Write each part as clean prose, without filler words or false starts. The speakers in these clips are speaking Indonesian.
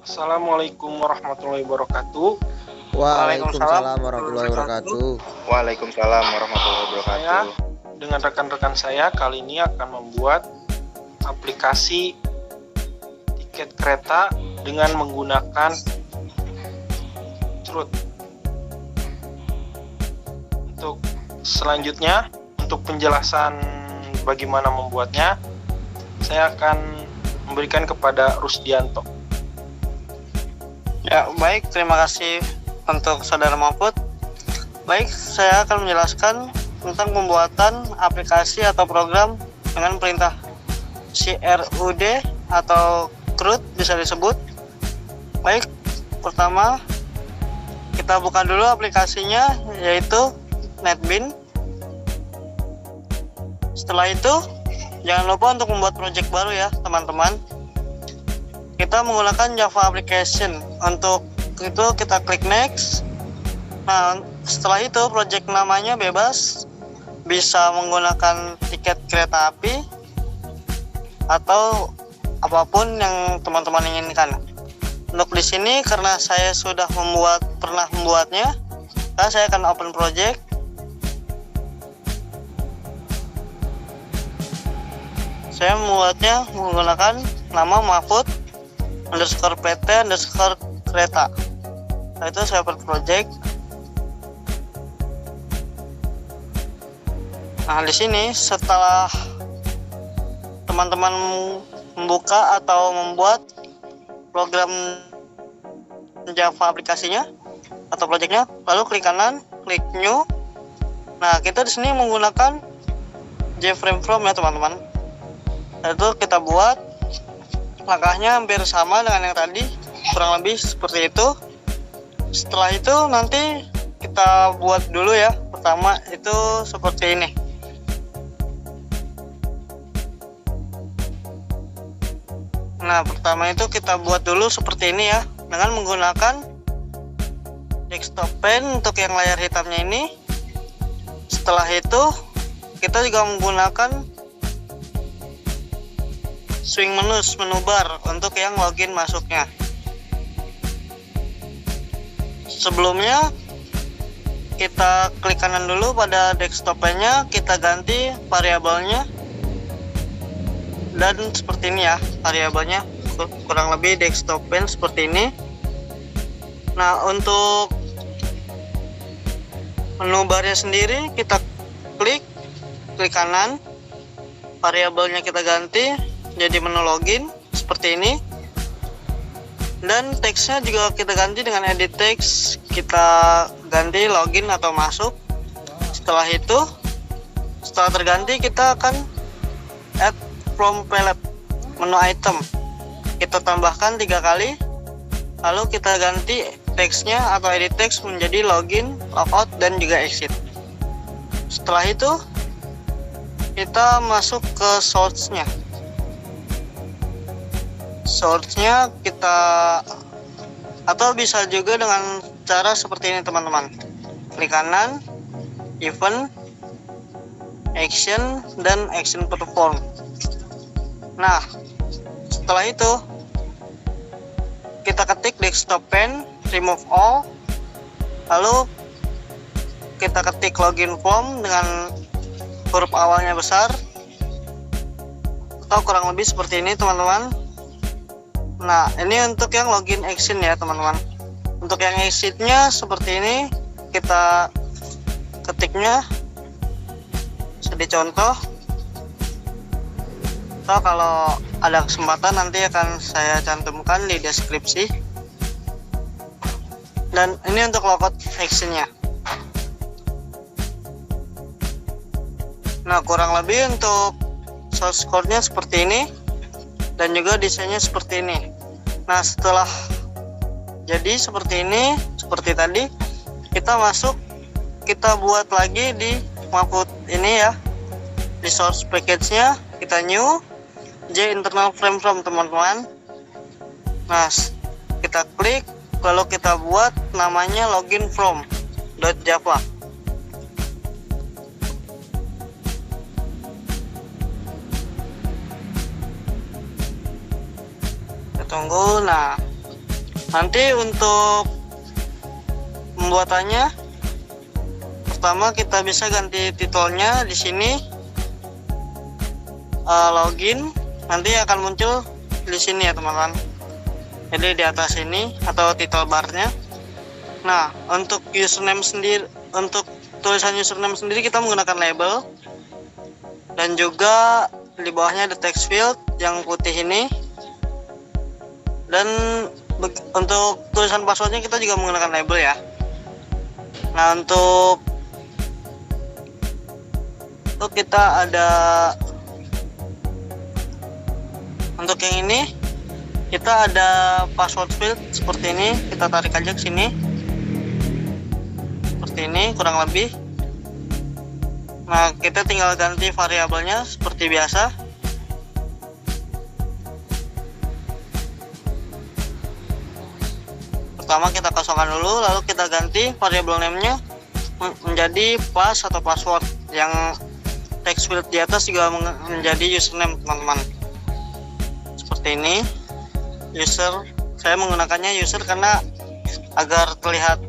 Assalamualaikum warahmatullahi wabarakatuh. Waalaikumsalam warahmatullahi wabarakatuh. Waalaikumsalam warahmatullahi Saya wabarakatuh. dengan rekan-rekan saya kali ini akan membuat aplikasi tiket kereta dengan menggunakan Truth. Untuk selanjutnya, untuk penjelasan bagaimana membuatnya, saya akan memberikan kepada Rusdianto. Ya, baik, terima kasih untuk Saudara Mahfud. Baik, saya akan menjelaskan tentang pembuatan aplikasi atau program dengan perintah CRUD atau CRUD bisa disebut. Baik, pertama kita buka dulu aplikasinya, yaitu NetBeans. Setelah itu, jangan lupa untuk membuat project baru ya teman-teman. Kita menggunakan Java application. Untuk itu kita klik next. Nah, setelah itu project namanya bebas, bisa menggunakan tiket kereta api atau apapun yang teman-teman inginkan. Untuk di sini karena saya sudah pernah membuatnya, nah saya akan open project. Saya membuatnya menggunakan nama Mahfud _pt_ kereta. Nah, itu saya open project. Nah, di sini setelah teman-teman membuka atau membuat program Java aplikasinya atau projectnya, lalu klik kanan, klik new. Nah, kita di sini menggunakan JFrame From ya teman-teman. Itu kita buat, langkahnya hampir sama dengan yang tadi, kurang lebih seperti itu. Setelah itu nanti kita buat dulu ya. Pertama itu seperti ini. Nah, pertama itu kita buat dulu seperti ini ya, dengan menggunakan desktop pen untuk yang layar hitamnya ini. Setelah itu kita juga menggunakan swing menu bar untuk yang login masuknya. Sebelumnya kita klik kanan dulu pada desktop pen-nya, kita ganti variabelnya. Dan seperti ini ya variabelnya, kurang lebih desktop pen seperti ini. Nah, untuk menu barnya sendiri kita klik kanan, variabelnya kita ganti jadi menu login seperti ini, dan teksnya juga kita ganti dengan edit text, kita ganti login atau masuk. Setelah itu, setelah terganti, kita akan add from palette, menu item, kita tambahkan 3 kali, lalu kita ganti teksnya atau edit text menjadi login, logout, dan juga exit. Setelah itu kita masuk ke source-nya. Source-nya kita, atau bisa juga dengan cara seperti ini teman-teman. Klik kanan, event, action, dan action perform. Nah, setelah itu kita ketik desktop pen, remove all, lalu kita ketik login form dengan huruf awalnya besar, atau kurang lebih seperti ini teman-teman. Nah, ini untuk yang login action ya teman-teman. Untuk yang exitnya seperti ini, kita ketiknya jadi contoh. So, kalau ada kesempatan nanti akan saya cantumkan di deskripsi. Dan ini untuk logout actionnya. Nah, kurang lebih untuk source code-nya seperti ini, dan juga desainnya seperti ini. Nah, setelah jadi seperti ini, seperti tadi, kita masuk, kita buat lagi di Mahfud ini ya, di source package-nya kita new J internal frame from teman-teman. Nah, kita klik, lalu kita buat namanya login from .java. tunggu. Nah, nanti untuk pembuatannya, pertama kita bisa ganti titelnya di sini. Login nanti akan muncul di sini ya teman-teman. Jadi di atas ini atau title barnya. Nah, untuk username sendiri, untuk tulisan username sendiri kita menggunakan label, dan juga di bawahnya ada text field yang putih ini. Dan untuk tulisan passwordnya kita juga menggunakan label ya. Nah, untuk kita ada, untuk yang ini kita ada password field seperti ini. Kita tarik aja ke sini seperti ini kurang lebih. Nah, kita tinggal ganti variabelnya seperti biasa. Pertama kita kosongkan dulu, lalu kita ganti variabel name-nya menjadi pass atau password. Yang text field di atas juga menjadi username teman-teman. Seperti ini. User, saya menggunakannya user karena agar terlihat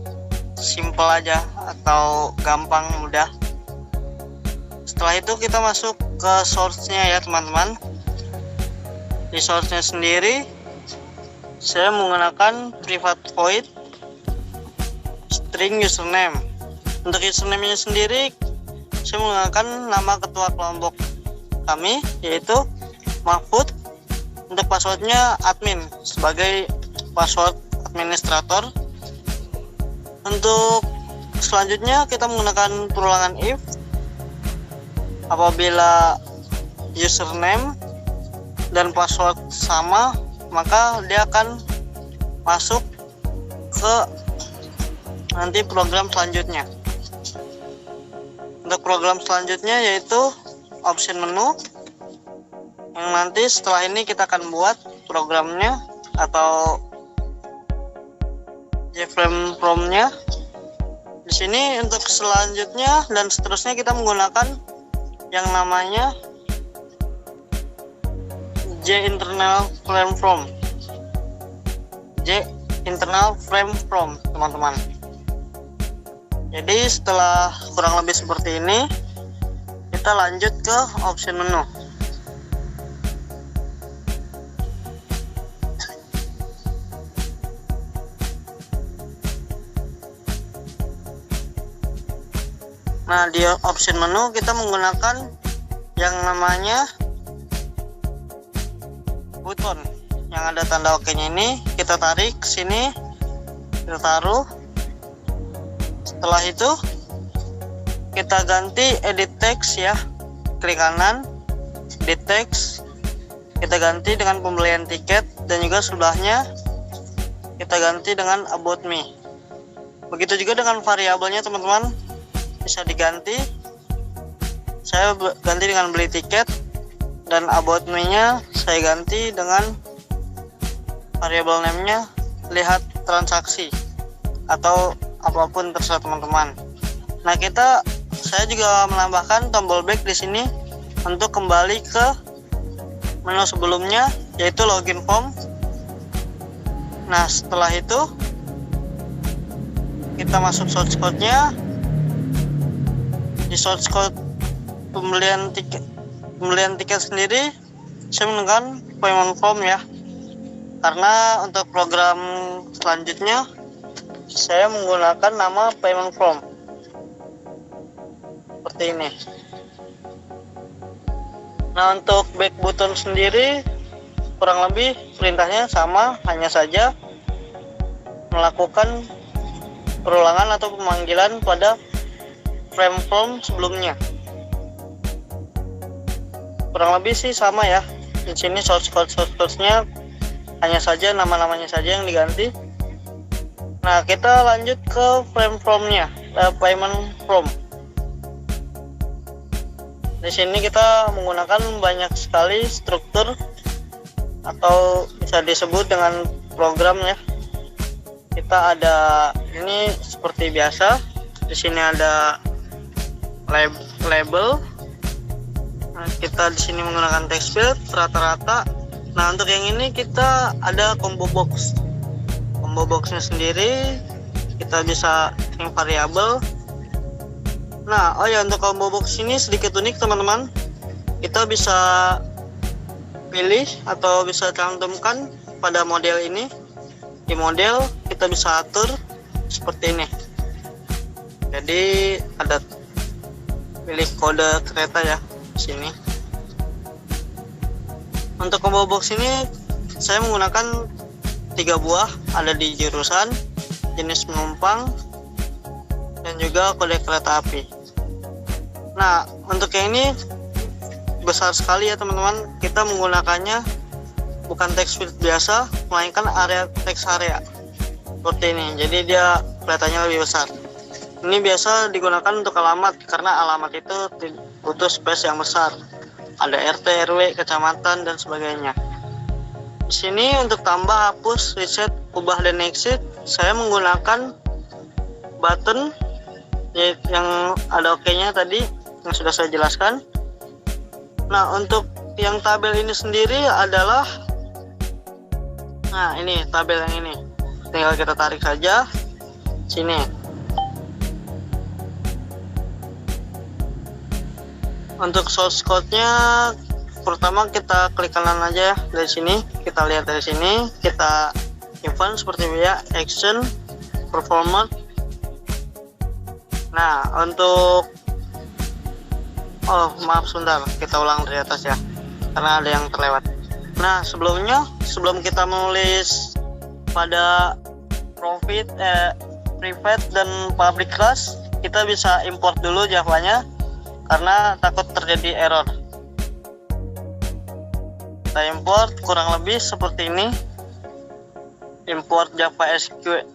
simple aja atau gampang, mudah. Setelah itu kita masuk ke source-nya ya teman-teman. Di source-nya sendiri saya menggunakan private void string username. Untuk username-nya sendiri saya menggunakan nama ketua kelompok kami, yaitu Mahfud. Untuk passwordnya admin sebagai password administrator. Untuk selanjutnya kita menggunakan perulangan if. Apabila username dan password sama, maka dia akan masuk ke nanti program selanjutnya. Untuk program selanjutnya yaitu option menu, yang nanti setelah ini kita akan buat programnya atau JFrame prompt-nya. Di sini untuk selanjutnya dan seterusnya kita menggunakan yang namanya internal frame prompt. Internal frame prompt teman-teman. Jadi setelah kurang lebih seperti ini, kita lanjut ke option menu. Nah, di option menu kita menggunakan yang namanya button yang ada tanda oke-nya ini. Kita tarik ke sini, kita taruh. Setelah itu kita ganti edit text ya, klik kanan, edit text, kita ganti dengan pembelian tiket, dan juga sebelahnya kita ganti dengan about me. Begitu juga dengan variabelnya teman-teman, bisa diganti. Saya ganti dengan beli tiket, dan about me-nya saya ganti dengan variabel name-nya lihat transaksi atau apapun terserah teman-teman. Nah, saya juga menambahkan tombol back di sini untuk kembali ke menu sebelumnya, yaitu login form. Nah, setelah itu kita masuk source code-nya. Di source code pembelian tiket sendiri saya menggunakan payment form ya, karena untuk program selanjutnya saya menggunakan nama payment form seperti ini. Nah, untuk back button sendiri kurang lebih perintahnya sama, hanya saja melakukan perulangan atau pemanggilan pada frame form sebelumnya. Kurang lebih sih sama ya. Di sini source code-nya hanya saja nama-namanya saja yang diganti. Nah, kita lanjut ke frame form-nya, payment form. Di sini kita menggunakan banyak sekali struktur atau bisa disebut dengan program ya. Kita ada ini seperti biasa. Di sini ada label. Nah, kita di sini menggunakan text field rata-rata Nah, untuk yang ini kita ada combo box. Combo boxnya sendiri kita bisa yang variabel. Nah, oh ya, untuk combo box ini sedikit unik teman-teman. Kita bisa pilih atau bisa cantumkan pada model ini. Di model kita bisa atur seperti ini. Jadi ada pilih kode kereta ya di sini. Untuk combo box ini saya menggunakan 3 buah, ada di jurusan, jenis penumpang, dan juga kode kereta api. Nah, untuk yang ini besar sekali ya teman-teman. Kita menggunakannya bukan text field biasa, melainkan area text area seperti ini. Jadi dia kelihatannya lebih besar. Ini biasa digunakan untuk alamat, karena alamat itu butuh space yang besar. Ada RT, RW, kecamatan, dan sebagainya. Di sini untuk tambah, hapus, reset, ubah, dan exit, saya menggunakan button yang ada OK-nya tadi yang sudah saya jelaskan. Nah, untuk yang tabel ini sendiri adalah, nah ini tabel yang ini, tinggal kita tarik saja sini. Untuk source code-nya pertama kita klik kanan aja ya, dari sini kita lihat, dari sini kita event seperti ya, action, performer. Nah, untuk maaf sebentar, kita ulang dari atas ya, karena ada yang terlewat. Nah, sebelum kita menulis pada private dan public class, kita bisa import dulu Java-nya karena takut terjadi error. Kita import kurang lebih seperti ini. Import Java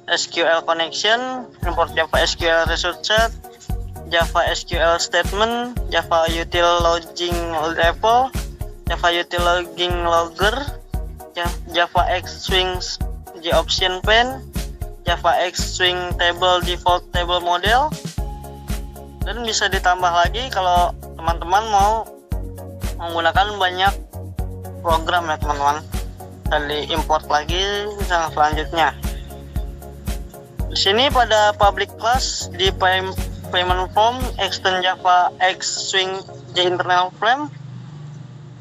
SQL connection, import Java SQL result set, Java SQL statement, Java util logging level, Java util logging logger, Java X swing J option pen, Java X swing table default table model. Dan bisa ditambah lagi kalau teman-teman mau menggunakan banyak program ya teman-teman. Tadi import lagi yang selanjutnya. Di sini pada public class di payment form extend Java X swing J internal frame,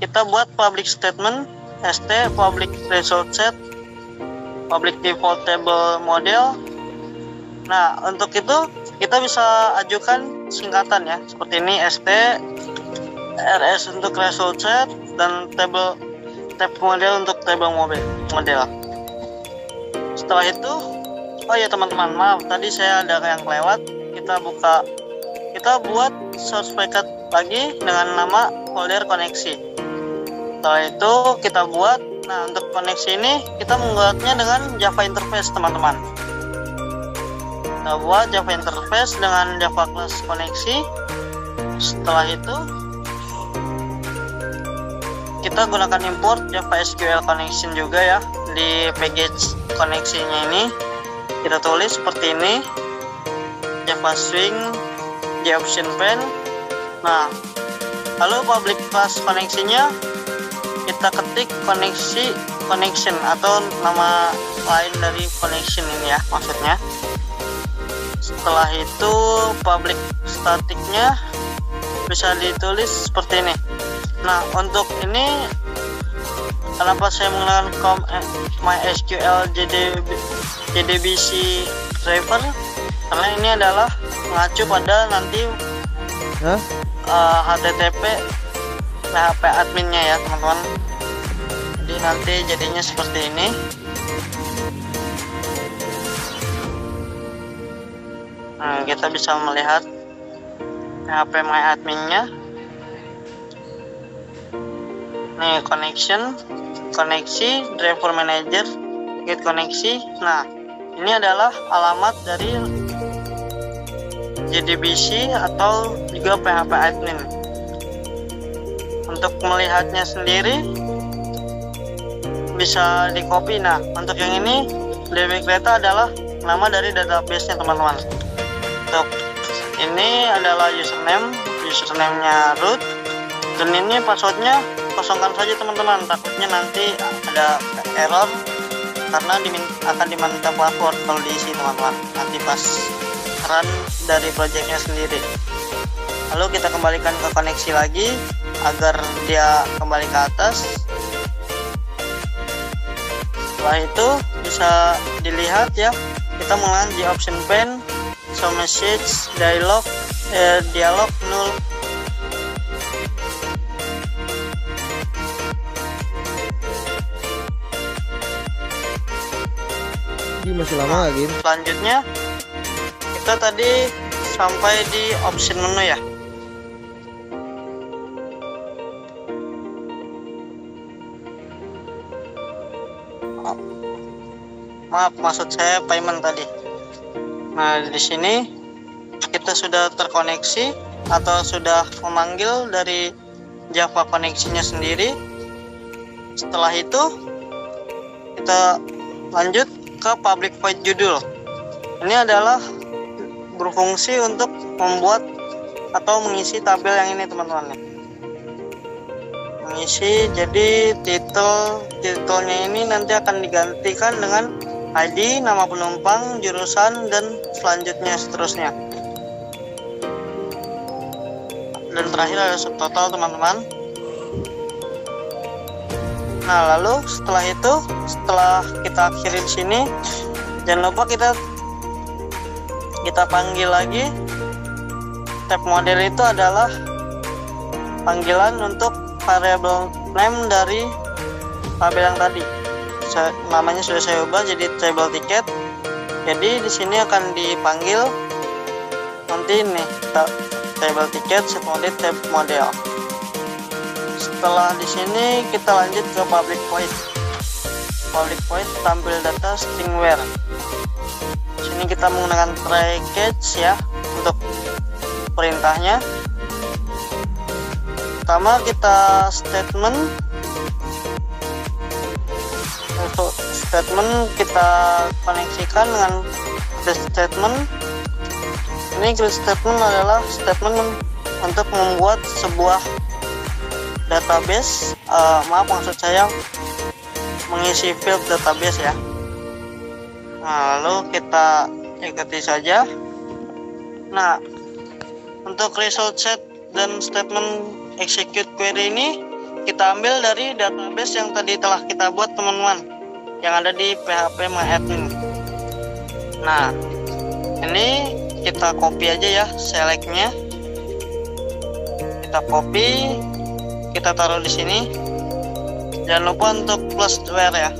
kita buat public statement st public result set, public default table model. Nah, untuk itu kita bisa ajukan singkatan ya, seperti ini, st rs untuk result set, dan table model untuk table model. Setelah itu, oh ya teman-teman, maaf tadi saya ada yang kelewat. Kita buat source packet lagi dengan nama folder koneksi. Setelah itu kita buat, nah untuk koneksi ini kita membuatnya dengan Java interface teman-teman. Kita buat Java interface dengan Java class koneksi. Setelah itu kita gunakan import Java SQL connection juga ya. Di package koneksinya ini kita tulis seperti ini, Java swing J option pen. Nah, lalu public class koneksinya kita ketik connection atau nama lain dari connection ini ya maksudnya. Setelah itu public staticnya bisa ditulis seperti ini. Nah, untuk ini kenapa saya menggunakan MySQL JDBC driver, karena ini adalah mengacu pada nanti HTTP PHP adminnya ya teman-teman. Jadi nanti jadinya seperti ini. Nah, kita bisa melihat PHP my adminnya. Nih, koneksi, driver manager, get koneksi. Nah, ini adalah alamat dari JDBC atau juga PHP admin. Untuk melihatnya sendiri bisa di copy. Nah, untuk yang ini DB Kereta adalah nama dari database-nya teman-teman. Untuk ini adalah username-nya root, dan ini passwordnya kosongkan saja teman-teman, takutnya nanti ada error karena akan diminta password kalau diisi teman-teman, nanti pas run dari projectnya sendiri. Lalu kita kembalikan ke koneksi lagi agar dia kembali ke atas. Setelah itu bisa dilihat ya, kita mengenal di option pane, show message, dialog null. Ini masih lama nggak, Gin? Selanjutnya kita tadi sampai di option menu ya. Maaf, maksud saya payment tadi. Nah, di sini kita sudah terkoneksi atau sudah memanggil dari Java koneksinya sendiri. Setelah itu kita lanjut ke public void judul. Ini adalah berfungsi untuk membuat atau mengisi tabel yang ini teman-teman. Mengisi, jadi titelnya ini nanti akan digantikan dengan ID, nama penumpang, jurusan, dan selanjutnya seterusnya. Dan terakhir ada subtotal teman-teman. Nah, lalu setelah itu, setelah kita akhiri di sini, jangan lupa kita panggil lagi. Tab model itu adalah panggilan untuk variable name dari tabel yang tadi. Namanya sudah saya ubah jadi table ticket. Jadi di sini akan dipanggil nanti nih table ticket mode tab model. Setelah di sini kita lanjut ke public void. Public void tampil data string where. Di sini kita menggunakan try catch ya untuk perintahnya. Pertama kita statement. Untuk statement kita koneksikan dengan create statement. Ini create statement adalah statement untuk membuat sebuah database, maksud saya mengisi field database ya. Nah, lalu kita ikuti saja. Nah, untuk result set dan statement execute query ini kita ambil dari database yang tadi telah kita buat teman-teman, yang ada di PHP MyAdmin. Nah, ini kita copy aja ya selectnya, kita copy, kita taruh di sini. Jangan lupa untuk plus where ya,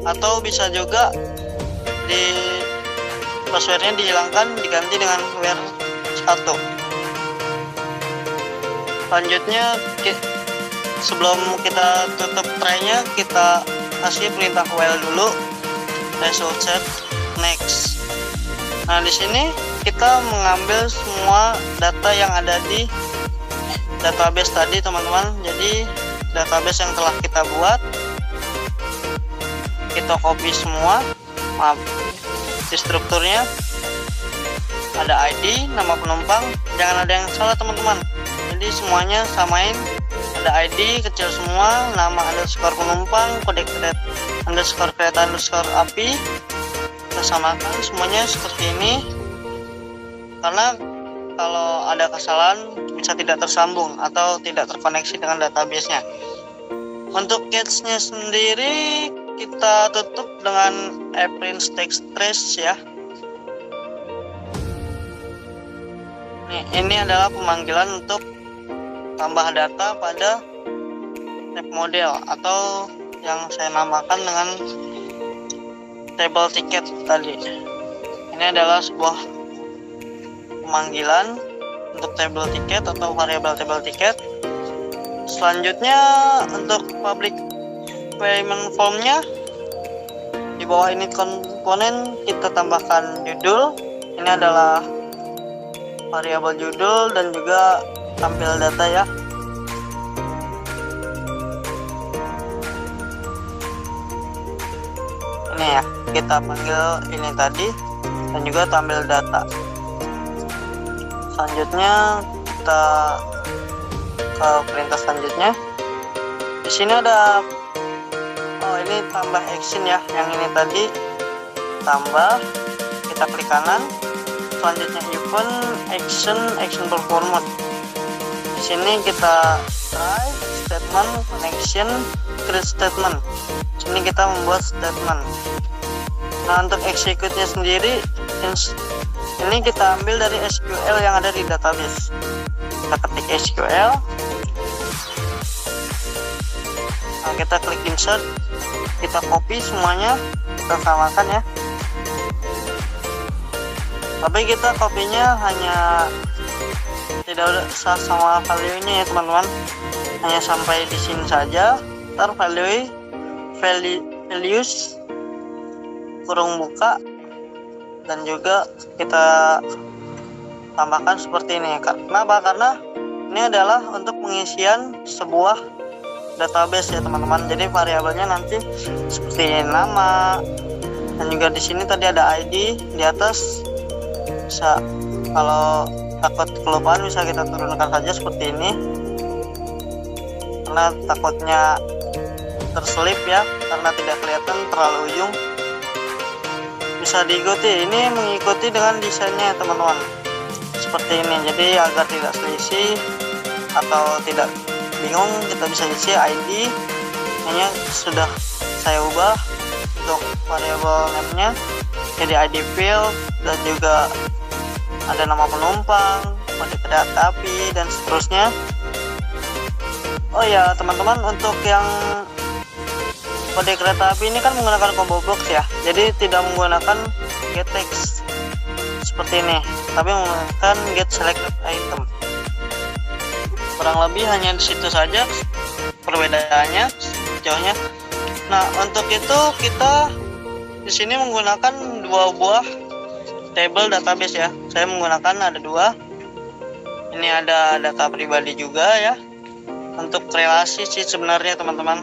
atau bisa juga di passwordnya dihilangkan diganti dengan where 1. Selanjutnya sebelum kita tutup try-nya, kita kasih perintah while dulu, result set next. Nah, di sini kita mengambil semua data yang ada di database tadi teman-teman. Jadi database yang telah kita buat kita copy semua. Maaf, di strukturnya ada ID, nama penumpang, jangan ada yang salah teman-teman. Jadi semuanya samain, ada ID kecil semua, nama underscore penumpang, kode kereta underscore api, kita samakan semuanya seperti ini. Karena kalau ada kesalahan bisa tidak tersambung atau tidak terkoneksi dengan database-nya. Untuk catch-nya sendiri kita tutup dengan print text trace ya. Ini adalah pemanggilan untuk tambah data pada tab model atau yang saya namakan dengan table ticket tadi. Ini adalah sebuah pemanggilan untuk table ticket atau variable table ticket. Selanjutnya untuk public payment formnya, di bawah ini komponen kita tambahkan judul. Ini adalah variabel judul dan juga tampil data ya. Ini ya, kita panggil ini tadi dan juga tampil data. Selanjutnya kita ke perintah selanjutnya. sini ada, oh ini tambah action ya, yang ini tadi tambah, kita klik kanan. Selanjutnya event action performance. Di sini kita try statement connection create statement. Di sini kita membuat statement. Nah, untuk execute-nya sendiri ini kita ambil dari SQL yang ada di database. Kita ketik SQL. Nah, kita klik insert, kita copy semuanya, kita samakan ya. Tapi kita copy-nya hanya tidak usah sama value-nya ya teman-teman, hanya sampai di sini saja. Ntar values kurung buka, dan juga kita tambahkan seperti ini. Kenapa? Karena ini adalah untuk pengisian sebuah database ya teman-teman. Jadi variabelnya nanti seperti nama, dan juga di sini tadi ada ID di atas. Bisa, kalau takut kelupaan bisa kita turunkan saja seperti ini, karena takutnya terselip ya, karena tidak kelihatan terlalu ujung. Bisa diikuti, ini mengikuti dengan desainnya teman-teman seperti ini. Jadi agar tidak selisih atau tidak bingung, kita bisa isi ID. Ini sudah saya ubah untuk variabel name-nya jadi ID field, dan juga ada nama penumpang, kode kereta api, dan seterusnya. Oh ya teman-teman, untuk yang kode kereta api ini kan menggunakan combo box ya, jadi tidak menggunakan get text seperti ini, tapi menggunakan get selected item. Kurang lebih hanya di situ saja perbedaannya sejauhnya. Nah, untuk itu kita di sini menggunakan dua buah table database ya. Saya menggunakan ada dua. Ini ada data pribadi juga ya. Untuk relasi sih sebenarnya teman-teman.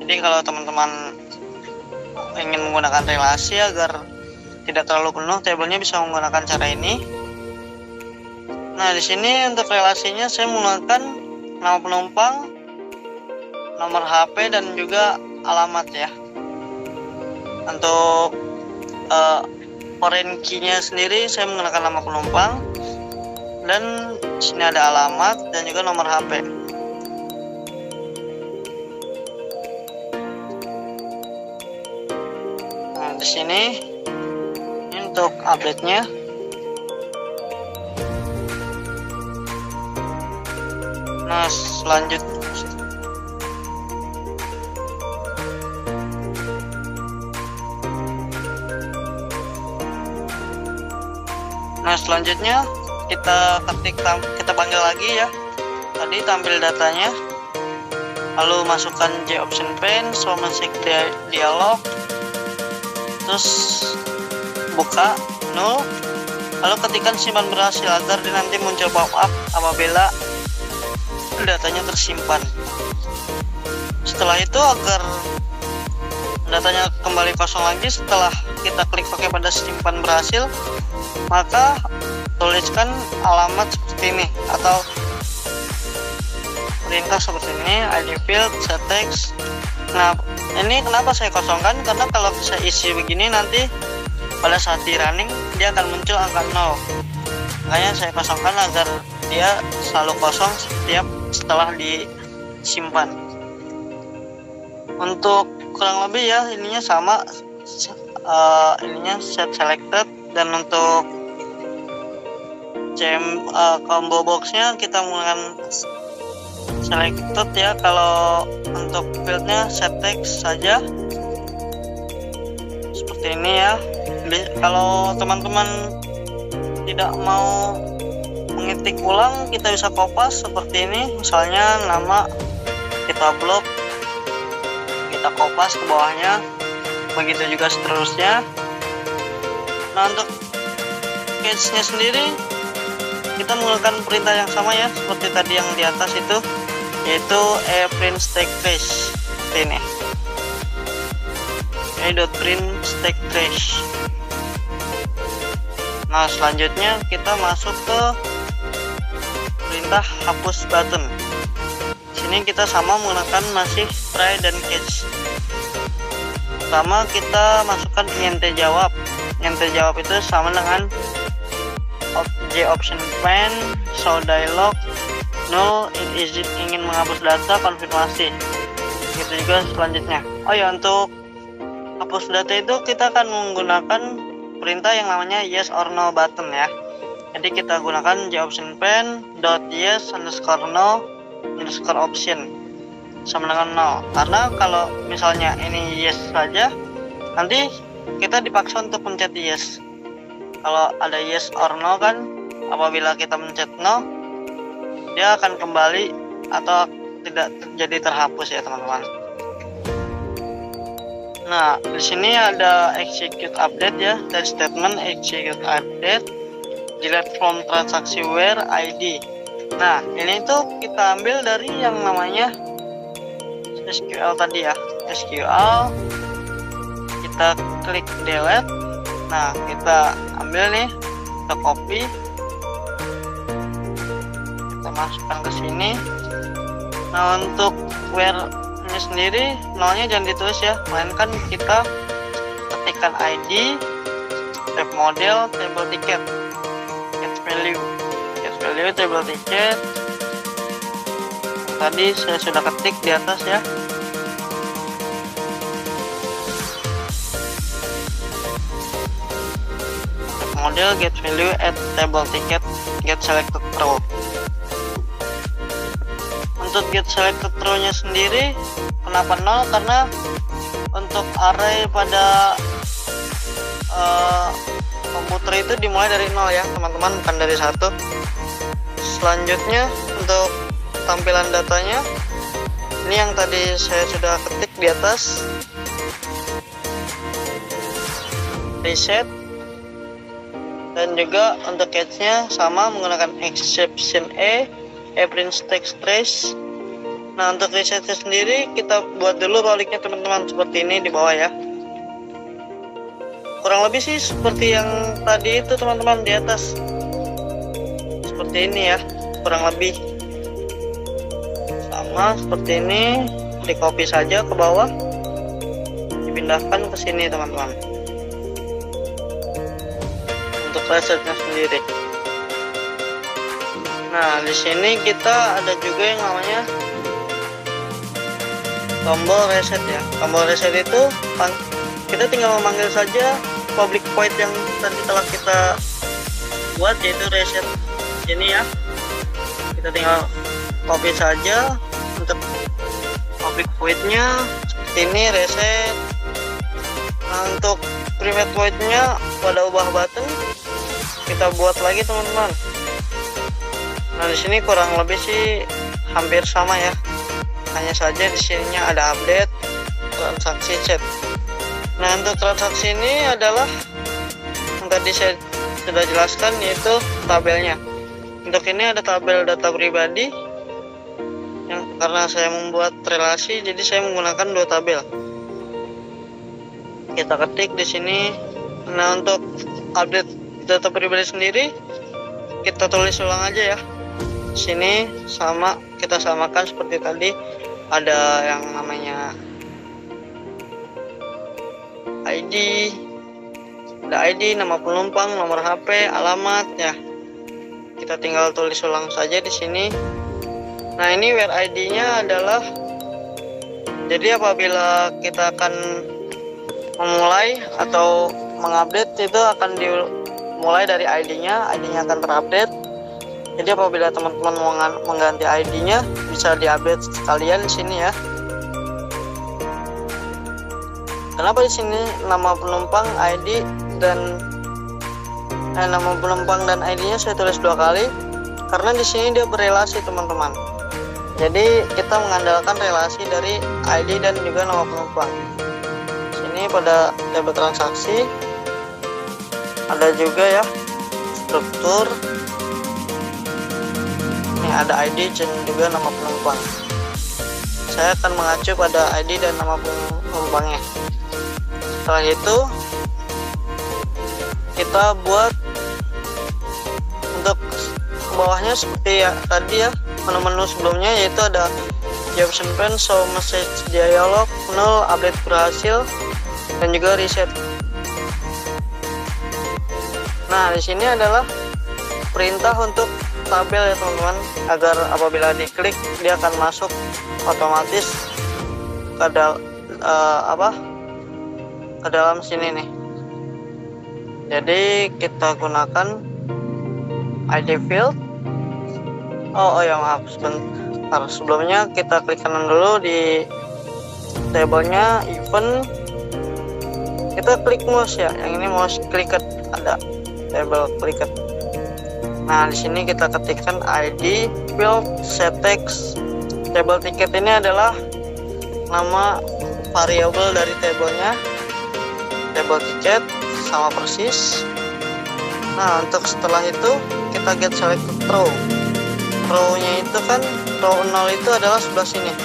Jadi kalau teman-teman ingin menggunakan relasi agar tidak terlalu penuh, tabelnya bisa menggunakan cara ini. Nah, di sini untuk relasinya saya menggunakan nama penumpang, nomor HP, dan juga alamat ya. Untuk foreign key-nya sendiri saya menggunakan nama penumpang, dan di sini ada alamat dan juga nomor HP. Nah, di sini ini untuk update-nya. Nah, selanjutnya kita panggil lagi ya. Tadi tampil datanya, lalu masukkan J option pane, check dialog, terus buka null, lalu ketikkan simpan berhasil agar nanti muncul pop-up apabila datanya tersimpan. Setelah itu, agar datanya kembali kosong lagi setelah kita klik OK pada simpan berhasil, maka tuliskan alamat seperti ini atau perintah seperti ini, ID field, set text. Nah, ini kenapa saya kosongkan, karena kalau saya isi begini nanti pada saat di running dia akan muncul angka 0. Makanya saya kosongkan agar dia selalu kosong setiap setelah disimpan. Untuk kurang lebih ya ininya sama, ininya set selected, dan untuk combo boxnya kita menggunakan selected ya. Kalau untuk fieldnya set text saja seperti ini ya. Kalau teman-teman tidak mau mengetik ulang, kita bisa kopas seperti ini. Misalnya nama kita blok, kita kopas ke bawahnya, begitu juga seterusnya. Nah, untuk case-nya sendiri kita menggunakan perintah yang sama ya, seperti tadi yang di atas itu, yaitu print stack trace seperti ini. Print stack trace. Nah, selanjutnya kita masuk ke perintah hapus button. Di sini kita sama menggunakan masih try dan catch. Pertama kita masukkan ngente jawab. Ngente jawab itu sama dengan J option pane, show dialog, null, ingin menghapus data, konfirmasi. Gitu juga selanjutnya. Oh ya, untuk hapus data itu kita akan menggunakan perintah yang namanya yes or no button ya. Jadi kita gunakan J option pane dot yes underscore no underscore option sama dengan 0. Karena kalau misalnya ini yes saja, nanti kita dipaksa untuk mencet yes. Kalau ada yes or no kan, apabila kita mencet no, dia akan kembali atau tidak jadi terhapus ya teman-teman. Nah, di sini ada execute update ya, dari statement execute update delete from transaksi where ID. Nah, ini tuh kita ambil dari yang namanya SQL tadi ya, SQL. Kita klik delete. Nah, kita ambil nih, kita copy, kita masukkan ke sini. Nah, untuk where ini sendiri nolnya jangan ditulis ya, melainkan kita ketikkan ID, type model, table ticket, get value, table ticket. Tadi saya sudah ketik di atas ya. Model get value at table ticket get selected row. Untuk get selected row nya sendiri kenapa 0? Karena untuk array pada komputer itu dimulai dari 0 ya teman-teman, bukan dari 1. Selanjutnya untuk tampilan datanya, ini yang tadi saya sudah ketik di atas, reset. Dan juga untuk catch-nya sama menggunakan exception print text trace. Nah, untuk resetnya sendiri kita buat dulu rolling-nya teman-teman, seperti ini di bawah ya. Kurang lebih sih seperti yang tadi itu teman-teman di atas, seperti ini ya, kurang lebih sama seperti ini. Di copy saja ke bawah, dipindahkan ke sini teman-teman. Untuk resetnya sendiri. Nah, di sini kita ada juga yang namanya tombol reset ya. Tombol reset itu kita tinggal memanggil saja public void yang tadi telah kita buat, yaitu reset ini ya. Kita tinggal copy saja untuk public void-nya seperti ini, reset. Nah, untuk private void-nya pada ubah button kita buat lagi teman-teman. Nah, di sini kurang lebih sih hampir sama ya. Hanya saja di sininya ada update transaksi chat. Nah, untuk transaksi ini adalah yang tadi saya sudah jelaskan, yaitu tabelnya. Untuk ini ada tabel data pribadi. Yang karena saya membuat relasi, jadi saya menggunakan 2 tabel. Kita ketik di sini. Nah, untuk update data pribadi sendiri kita tulis ulang aja ya. Sini sama, kita samakan seperti tadi, ada yang namanya ID, ada ID, nama penumpang, nomor HP, alamat ya. Kita tinggal tulis ulang saja di sini. Nah, ini where ID-nya adalah, jadi apabila kita akan memulai atau mengupdate itu akan dimulai dari ID-nya akan terupdate. Jadi apabila teman-teman mau mengganti ID-nya bisa diupdate sekalian di sini ya. Kenapa di sini nama penumpang, ID dan nama penumpang dan ID-nya saya tulis 2 kali? Karena di sini dia berelasi teman-teman. Jadi kita mengandalkan relasi dari ID dan juga nama penumpang. Sini pada tabel transaksi ada juga ya struktur. Ini ada ID dan juga nama penumpang. Saya akan mengacu pada ID dan nama penumpangnya. Setelah itu kita buat untuk bawahnya seperti ya tadi ya, menu-menu sebelumnya, yaitu ada di option pane show message dialog, nol, update berhasil, dan juga reset. Nah, di sini adalah perintah untuk tabel ya teman-teman, agar apabila diklik dia akan masuk otomatis ke dalam sini nih. Jadi kita gunakan ID field. Oh ya maaf, sebentar, sebelumnya kita klik kanan dulu di tabelnya event, kita klik mouse ya, yang ini mouse clicker, ada table clicker. Nah, di sini kita ketikkan ID field set text. Table ticket ini adalah nama variabel dari tabelnya, table ticket sama persis. Nah, untuk setelah itu kita get selected row. Row-nya itu kan row 0 itu adalah sebelah sini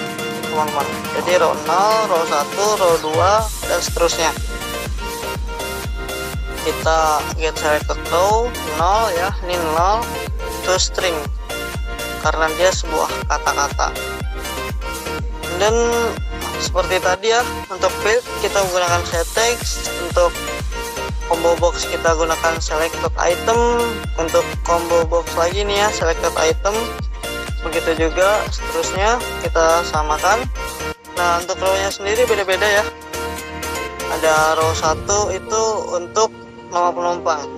teman-teman. Jadi row 0, row 1, row 2 dan seterusnya. Kita get selected row 0 ya, ini 0 to string karena dia sebuah kata-kata. Dan seperti tadi ya, untuk field kita menggunakan set text, untuk combo box kita gunakan selected item, untuk combo box lagi nih ya selected item, begitu juga seterusnya kita samakan. Nah, untuk row nya sendiri beda-beda ya. Ada row 1 itu untuk nama penumpang.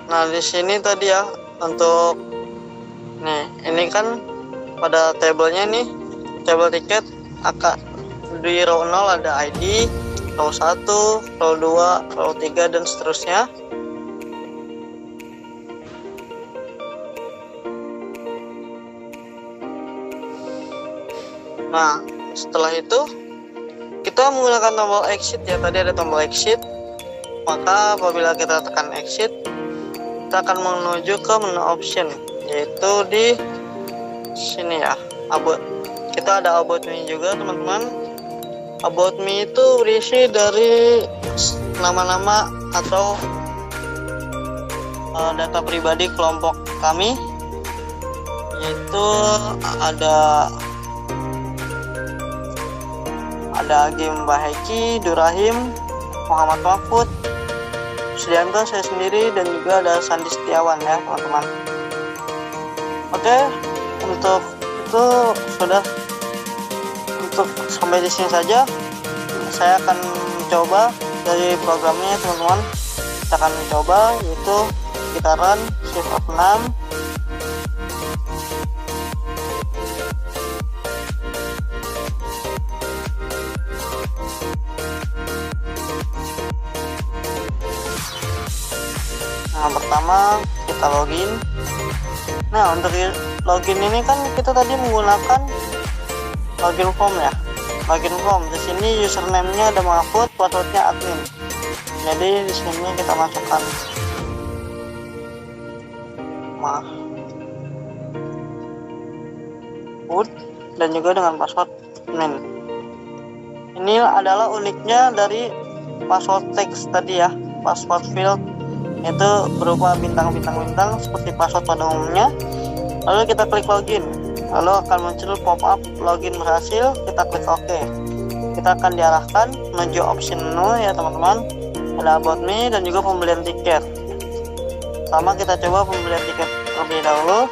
Nah, di sini tadi ya untuk nih, ini kan pada tabelnya nih, table ticket akan di row 0 ada ID, row 1, row 2, row 3 dan seterusnya. Nah, setelah itu kita menggunakan tombol exit ya, tadi ada tombol exit. Maka apabila kita tekan exit, kita akan menuju ke menu option, yaitu di sini ya, about. Kita ada about me juga teman-teman. About me itu berisi dari nama-nama atau data pribadi kelompok kami, yaitu ada Agim Baheki, Durahim, Muhammad Mahfud, Sudianto, saya sendiri, dan juga ada Sandi Setiawan ya teman-teman. Oke, untuk itu sudah, untuk sampai di sini saja. Saya akan coba dari programnya teman-teman. Kita akan coba, yaitu kita run shift F6. Nah, pertama kita login. Nah, untuk login ini kan kita tadi menggunakan login form ya. Login form. Di sini username-nya ada Mahfud, password-nya admin. Jadi di sini kita masukkan Mahfud dan juga dengan password admin. Ini adalah uniknya dari password text tadi ya, password field, itu berupa bintang-bintang-bintang seperti password pada umumnya. Lalu kita klik login, lalu akan muncul pop-up login berhasil. Kita klik OK. Kita akan diarahkan menuju option menu ya teman-teman. Ada about me dan juga pembelian tiket. Pertama kita coba pembelian tiket terlebih dahulu.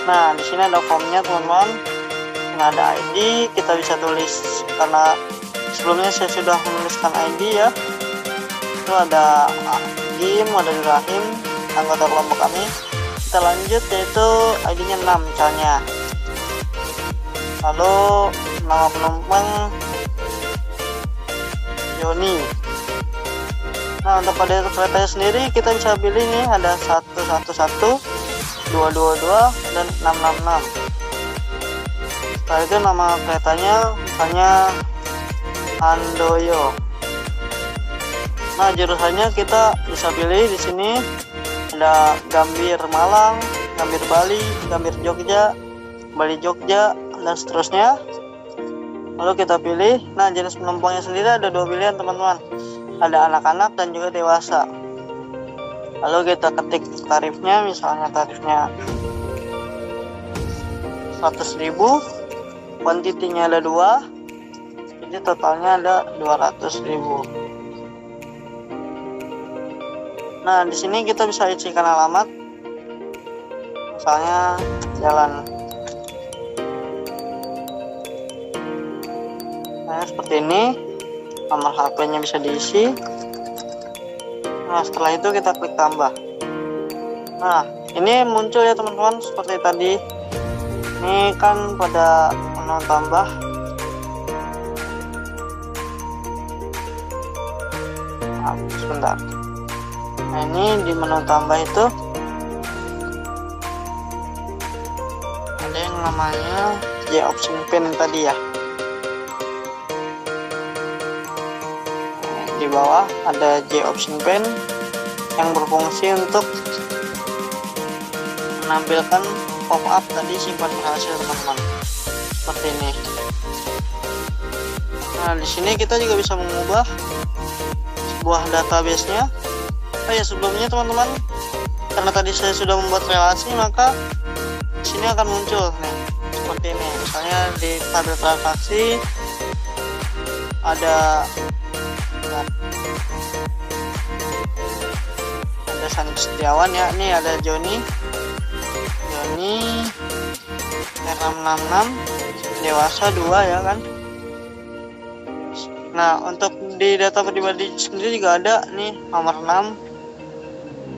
Nah, di sini ada formnya teman-teman. Nah, ada ID, kita bisa tulis karena sebelumnya saya sudah menuliskan ID ya. Itu ada Agim, ada Durahim, anggota kelompok kami. Kita lanjut, yaitu ID-nya 6 misalnya. Lalu nama penumpang Yoni. Nah, untuk pada keretanya sendiri kita bisa pilih nih, ada 111, 222 dan 666. Setelah itu nama keretanya misalnya Handoyo. Nah, jurusannya kita bisa pilih di sini, ada Gambir Malang, Gambir Bali, Gambir Jogja, Bali Jogja dan seterusnya. Lalu kita pilih. Nah, jenis penumpangnya sendiri ada 2 pilihan teman-teman, ada anak-anak dan juga dewasa. Lalu kita ketik tarifnya, misalnya tarifnya 100.000, kuantitinya ada 2, jadi totalnya ada 200.000. Nah, di sini kita bisa isikan alamat, misalnya jalan. Nah, seperti ini, nomor HP-nya bisa diisi. Nah, setelah itu kita klik tambah. Nah, ini muncul ya teman-teman, seperti tadi. Ini kan pada menu tambah. Nah, sebentar. Nah, ini di menu tambah itu ada yang namanya J option pin tadi ya. Di bawah ada J option pin yang berfungsi untuk menampilkan pop-up tadi simpan berhasil teman-teman, seperti ini. Nah, di sini kita juga bisa mengubah sebuah database-nya. Oh ya, sebelumnya teman-teman, karena tadi saya sudah membuat relasi, maka di sini akan muncul nih seperti ini. Misalnya di tabel transaksi ada Sandi Setiawan ya, ini ada Joni R666 dewasa 2 ya kan. Nah, untuk di data pribadi sendiri juga ada nih nomor 6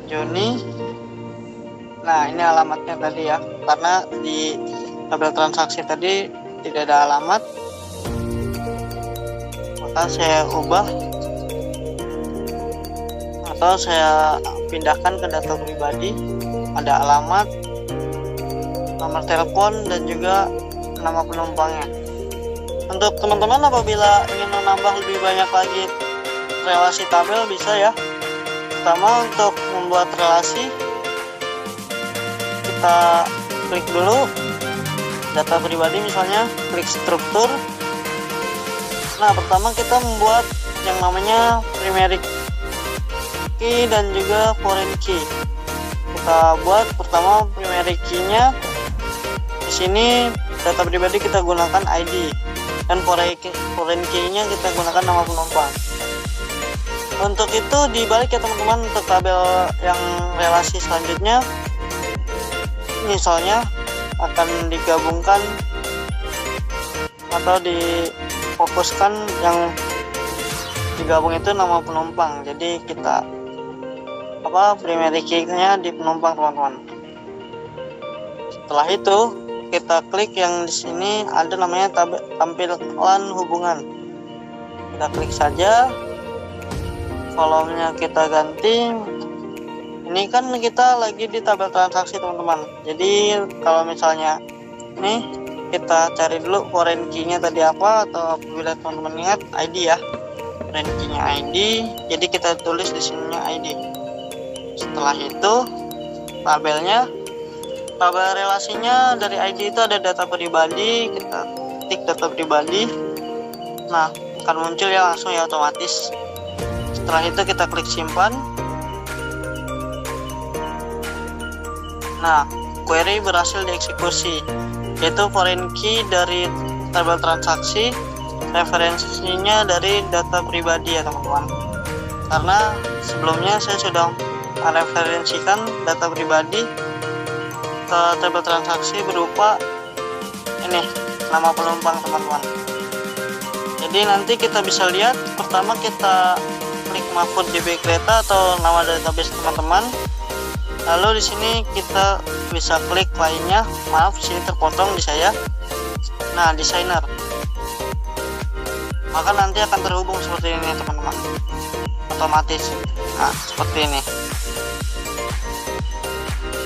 Joni. Nah, ini alamatnya tadi ya, karena di tabel transaksi tadi tidak ada alamat, maka saya ubah atau saya pindahkan ke data pribadi. Ada alamat, nomor telepon, dan juga nama penumpangnya. Untuk teman-teman apabila ingin menambah lebih banyak lagi relasi tabel, bisa ya. Pertama, untuk membuat relasi, kita klik dulu data pribadi, misalnya klik struktur. Nah, pertama kita membuat yang namanya primary key dan juga foreign key. Kita buat pertama primary key-nya. Di sini data pribadi kita gunakan ID, dan foreign key-nya kita gunakan nama penumpang. Untuk itu dibalik ya teman-teman, untuk tabel yang relasi selanjutnya misalnya akan digabungkan atau difokuskan, yang digabung itu nama penumpang. Jadi kita primary key-nya di penumpang teman-teman. Setelah itu kita klik yang di sini ada namanya tampilan hubungan. Kita klik saja, kolomnya kita ganti. Ini kan kita lagi di tabel transaksi teman-teman. Jadi kalau misalnya nih kita cari dulu foreign key-nya tadi apa, atau apabila teman-teman ingat ID ya, foreign key-nya ID. Jadi kita tulis di sininya ID. Setelah itu tabel relasinya dari ID itu ada data pribadi. Kita ketik data pribadi. Nah, akan muncul ya langsung ya, otomatis. Setelah itu kita klik simpan. Nah, query berhasil dieksekusi, yaitu foreign key dari tabel transaksi, referensinya dari data pribadi ya teman-teman. Karena sebelumnya saya sudah mereferensikan data pribadi ke tabel transaksi berupa ini nama penumpang teman-teman. Jadi nanti kita bisa lihat, pertama kita klik Mahfud DB Kereta atau nama database teman-teman. Lalu di sini kita bisa klik lainnya. Maaf, sini terpotong di saya. Nah, designer. Maka nanti akan terhubung seperti ini teman-teman, otomatis. Nah, seperti ini.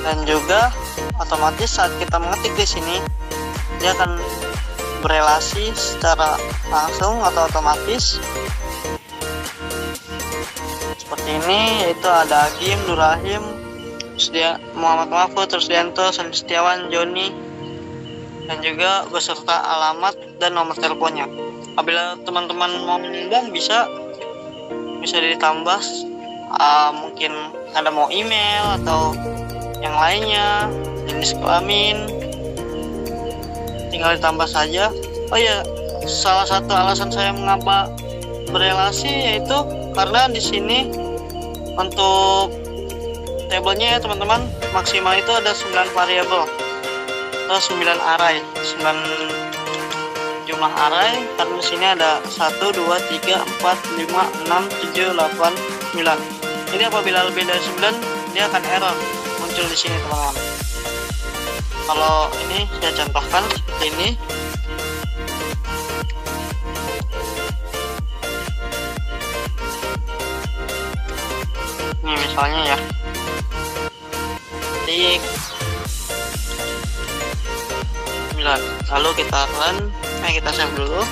Dan juga otomatis saat kita mengetik di sini, dia akan berelasi secara langsung atau otomatis seperti ini, yaitu ada Agim, Nurahim, Muhammad Mahfud, Rusdianto, Sandi Setiawan, Joni, dan juga beserta alamat dan nomor teleponnya. Apabila teman-teman mau menyumbang, bisa ditambah, mungkin ada mau email atau yang lainnya, jenis kelamin, tinggal ditambah saja. Oh ya, salah satu alasan saya mengapa berelasi yaitu karena di sini untuk tabelnya ya teman-teman, maksimal itu ada 9 variabel atau 9 array, 9 jumlah array, karena di sini ada 1 2 3 4 5 6 7 8 9. Jadi apabila lebih dari 9 dia akan error muncul di sini teman-teman. Kalau ini saya contohkan seperti ini. Ini misalnya ya, tik 9, lalu kita run, kita save dulu.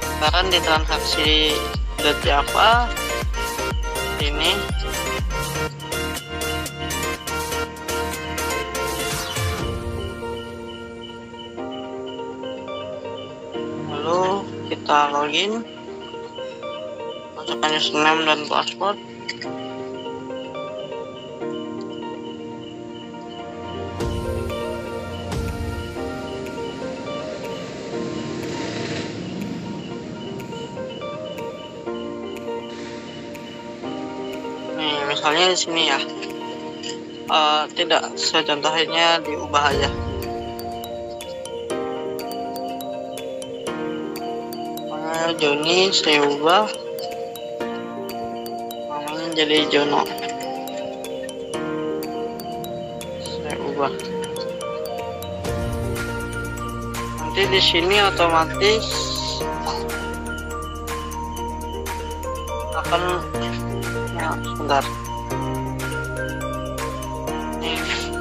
Kita run di transaksi .java ini. Lalu kita login, masukkan username dan password. Misalnya di sini ya, tidak, saya contohnya diubah aja. Joni saya ubah namanya jadi Jono, saya ubah. Nanti di sini otomatis akan ya, sebentar.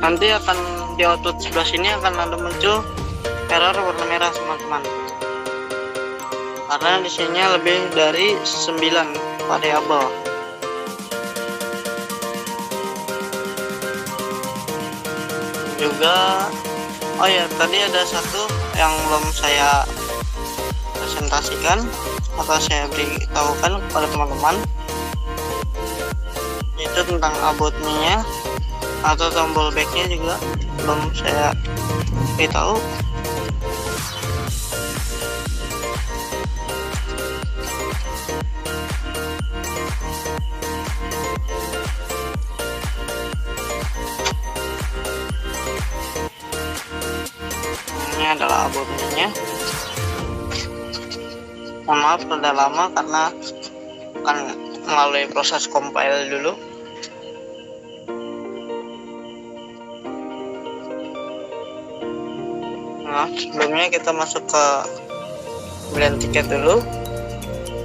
Nanti akan di output sebelah sini akan ada muncul error warna merah teman-teman, karena di sini lebih dari 9 variabel. Juga oh ya, tadi ada satu yang belum saya presentasikan atau saya beritahukan kepada teman-teman, yaitu tentang about me-nya atau tombol back-nya juga belum saya beritahu. Ini adalah about me-nya. Mohon maaf rada lama karena akan melalui proses compile dulu. Nah, sebelumnya kita masuk ke pembelian tiket dulu,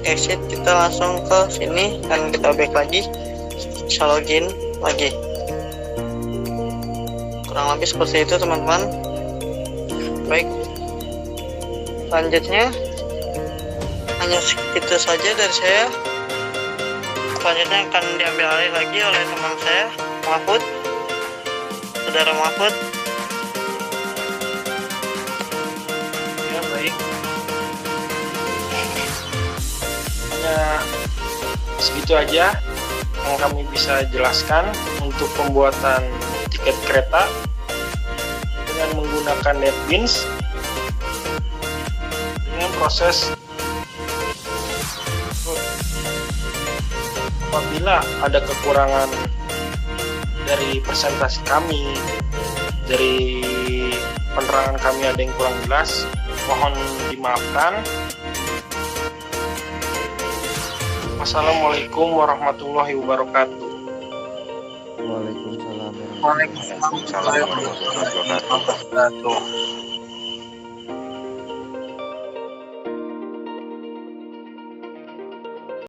exit, kita langsung ke sini dan kita back lagi, bisa login lagi. Kurang lebih seperti itu teman-teman. Baik, selanjutnya hanya segitu saja dari saya. Selanjutnya akan diambil alih lagi oleh teman saya, Mahfud, saudara Mahfud. Ya, baik. Hanya segitu aja yang kami bisa jelaskan untuk pembuatan tiket kereta dengan menggunakan NetBeans dengan proses. Apabila ada kekurangan dari presentasi kami, dari penerangan kami ada yang kurang jelas, mohon dimaafkan. Wassalamualaikum warahmatullahi wabarakatuh. Waalaikumsalam. Waalaikumsalam warahmatullahi wabarakatuh.